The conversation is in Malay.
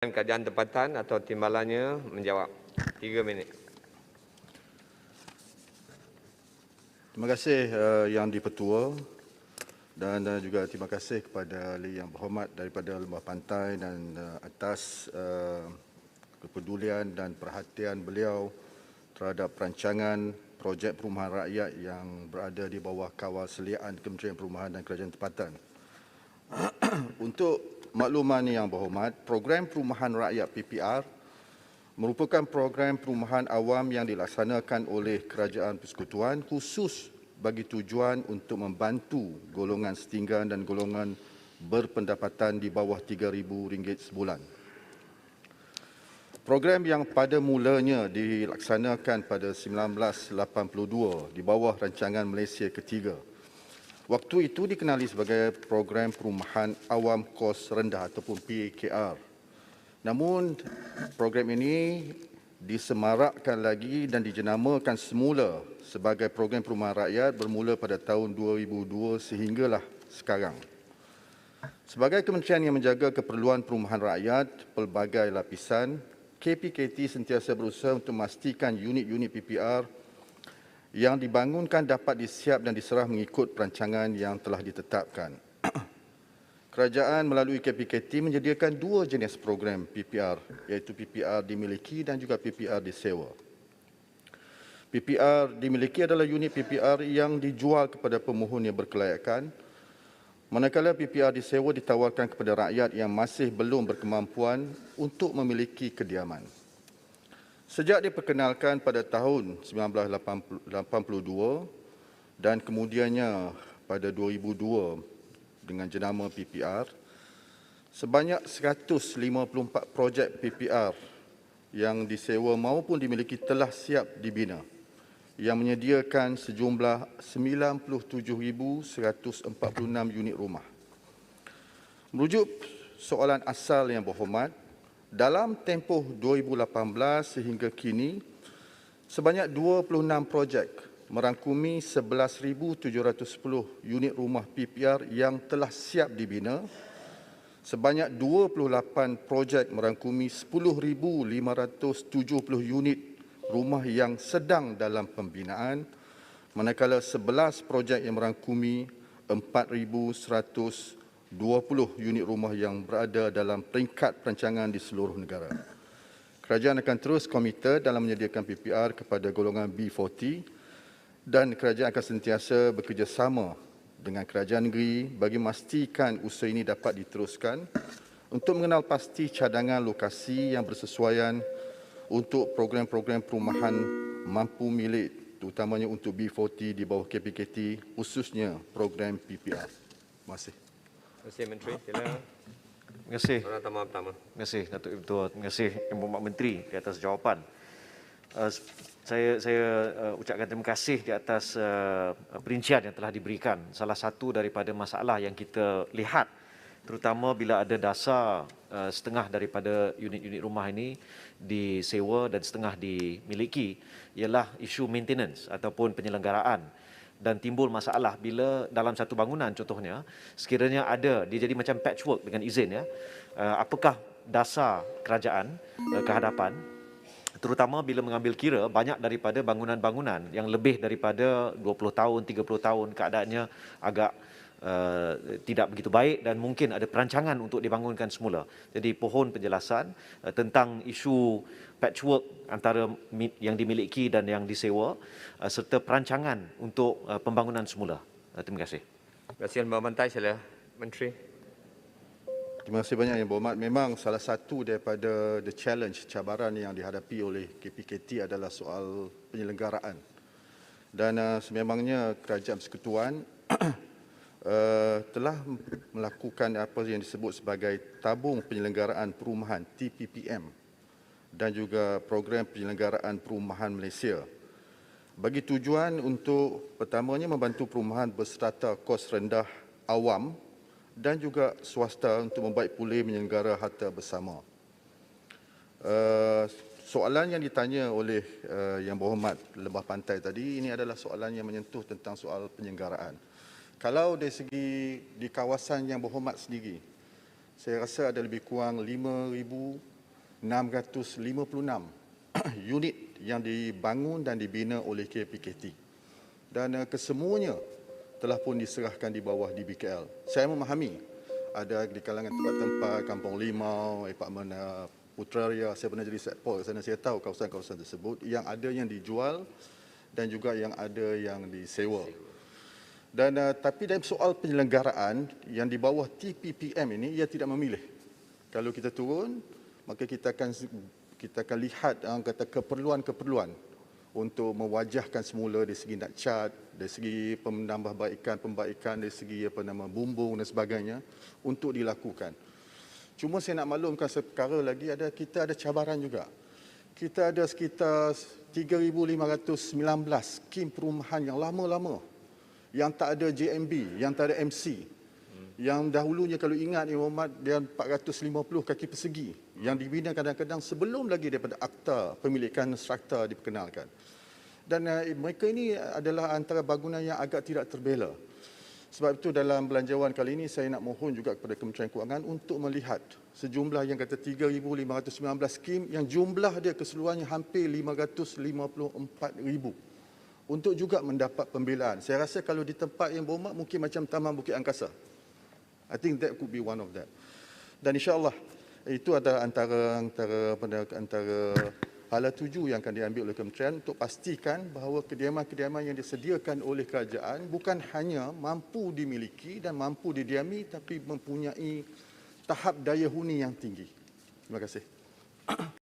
Kajian tempatan atau timbalannya menjawab. 3 minit. Terima kasih Yang di-Pertua dan juga terima kasih kepada ahli yang berhormat daripada Lembah Pantai dan atas kepedulian dan perhatian beliau terhadap perancangan projek perumahan rakyat yang berada di bawah kawal seliaan Kementerian Perumahan dan Kerajaan Tempatan. Untuk makluman yang berhormat, program perumahan rakyat PPR merupakan program perumahan awam yang dilaksanakan oleh Kerajaan Persekutuan khusus bagi tujuan untuk membantu golongan setinggan dan golongan berpendapatan di bawah RM3,000 sebulan. Program yang pada mulanya dilaksanakan pada 1982 di bawah rancangan Malaysia Ketiga. Waktu itu dikenali sebagai program perumahan awam kos rendah ataupun PAKR. Namun program ini disemarakkan lagi dan dijenamakan semula sebagai program perumahan rakyat bermula pada tahun 2002 sehinggalah sekarang. Sebagai kementerian yang menjaga keperluan perumahan rakyat pelbagai lapisan, KPKT sentiasa berusaha untuk memastikan unit-unit PPR yang dibangunkan dapat disiap dan diserah mengikut perancangan yang telah ditetapkan. Kerajaan melalui KPKT menyediakan dua jenis program PPR, iaitu PPR dimiliki dan juga PPR disewa. PPR dimiliki adalah unit PPR yang dijual kepada pemohon yang berkelayakan, manakala PPR disewa ditawarkan kepada rakyat yang masih belum berkemampuan untuk memiliki kediaman. Sejak diperkenalkan pada tahun 1982 dan kemudiannya pada 2002 dengan jenama PPR, sebanyak 154 projek PPR yang disewa maupun dimiliki telah siap dibina yang menyediakan sejumlah 97,146 unit rumah. Merujuk soalan asal yang berhormat, dalam tempoh 2018 sehingga kini, sebanyak 26 projek merangkumi 11,710 unit rumah PPR yang telah siap dibina, sebanyak 28 projek merangkumi 10,570 unit rumah yang sedang dalam pembinaan, manakala 11 projek yang merangkumi 4,120 unit rumah yang berada dalam peringkat perancangan di seluruh negara. Kerajaan akan terus komited dalam menyediakan PPR kepada golongan B40 dan kerajaan akan sentiasa bekerjasama dengan kerajaan negeri bagi memastikan usaha ini dapat diteruskan untuk mengenal pasti cadangan lokasi yang bersesuaian untuk program-program perumahan mampu milik, terutamanya untuk B40 di bawah KPKT, khususnya program PPR. Terima kasih. Terima kasih Menteri. Silakan. Terima kasih. Soalan tambah pertama. Terima kasih Datuk Ibu. Terima kasih Yang Berhormat Menteri di atas jawapan. Saya ucapkan terima kasih di atas perincian yang telah diberikan. Salah satu daripada masalah yang kita lihat, terutama bila ada dasar setengah daripada unit-unit rumah ini disewa dan setengah dimiliki, ialah isu maintenance ataupun penyelenggaraan. Dan timbul masalah bila dalam satu bangunan contohnya, sekiranya ada, dia jadi macam patchwork dengan izin ya. Apakah dasar kerajaan ke hadapan, terutama bila mengambil kira banyak daripada bangunan-bangunan yang lebih daripada 20 tahun, 30 tahun keadaannya agak tidak begitu baik dan mungkin ada perancangan untuk dibangunkan semula. Jadi pohon penjelasan tentang isu patchwork antara yang dimiliki dan yang disewa serta perancangan untuk pembangunan semula. Terima kasih. Terima kasih Lembah Pantai. Silakan Menteri. Terima kasih banyak Yang Berhormat. Memang salah satu daripada the challenge, cabaran yang dihadapi oleh KPKT adalah soal penyelenggaraan. Dan sememangnya Kerajaan Persekutuan telah melakukan apa yang disebut sebagai tabung penyelenggaraan perumahan TPPM dan juga program penyelenggaraan perumahan Malaysia bagi tujuan untuk pertamanya membantu perumahan berstrata kos rendah awam dan juga swasta untuk membaik pulih menyelenggara harta bersama. Soalan yang ditanya oleh Yang Berhormat Lembah Pantai tadi, ini adalah soalan yang menyentuh tentang soal penyelenggaraan. Kalau dari segi di kawasan Yang Berhormat sendiri, saya rasa ada lebih kurang 5,000 656 unit yang dibangun dan dibina oleh KPKT. Dan kesemuanya telah pun diserahkan di bawah DBKL. Saya memahami ada di kalangan tempat-tempat Kampung Limau, Departemen Putrajaya, saya pernah jadi setpol ke sana, saya tahu kawasan-kawasan tersebut yang ada yang dijual dan juga yang ada yang disewa. Dan tapi dalam soal penyelenggaraan yang di bawah TPPM ini, ia tidak memilih. Kalau kita turun, maka kita akan lihat kata keperluan-keperluan untuk mewajahkan semula dari segi nak cat, dari segi pembaikan, dari segi bumbung dan sebagainya untuk dilakukan. Cuma saya nak maklumkan sekarang lagi kita ada cabaran juga. Kita ada sekitar 3,519 skim perumahan yang lama-lama, yang tak ada JMB, yang tak ada MC. Yang dahulunya kalau ingat Muhammad, dia 450 kaki persegi yang dibina kadang-kadang sebelum lagi daripada akta pemilikan strata diperkenalkan. Dan mereka ini adalah antara bangunan yang agak tidak terbela. Sebab itu dalam belanjawan kali ini saya nak mohon juga kepada Kementerian Kewangan untuk melihat sejumlah yang kata 3,519 skim yang jumlah dia keseluruhannya hampir 554,000 untuk juga mendapat pembelaan. Saya rasa kalau di tempat yang berhormat mungkin macam Taman Bukit Angkasa. I think that could be one of that. Dan insya-Allah itu adalah antara hala tuju yang akan diambil oleh kementerian untuk pastikan bahawa kediaman-kediaman yang disediakan oleh kerajaan bukan hanya mampu dimiliki dan mampu didiami tapi mempunyai tahap daya huni yang tinggi. Terima kasih.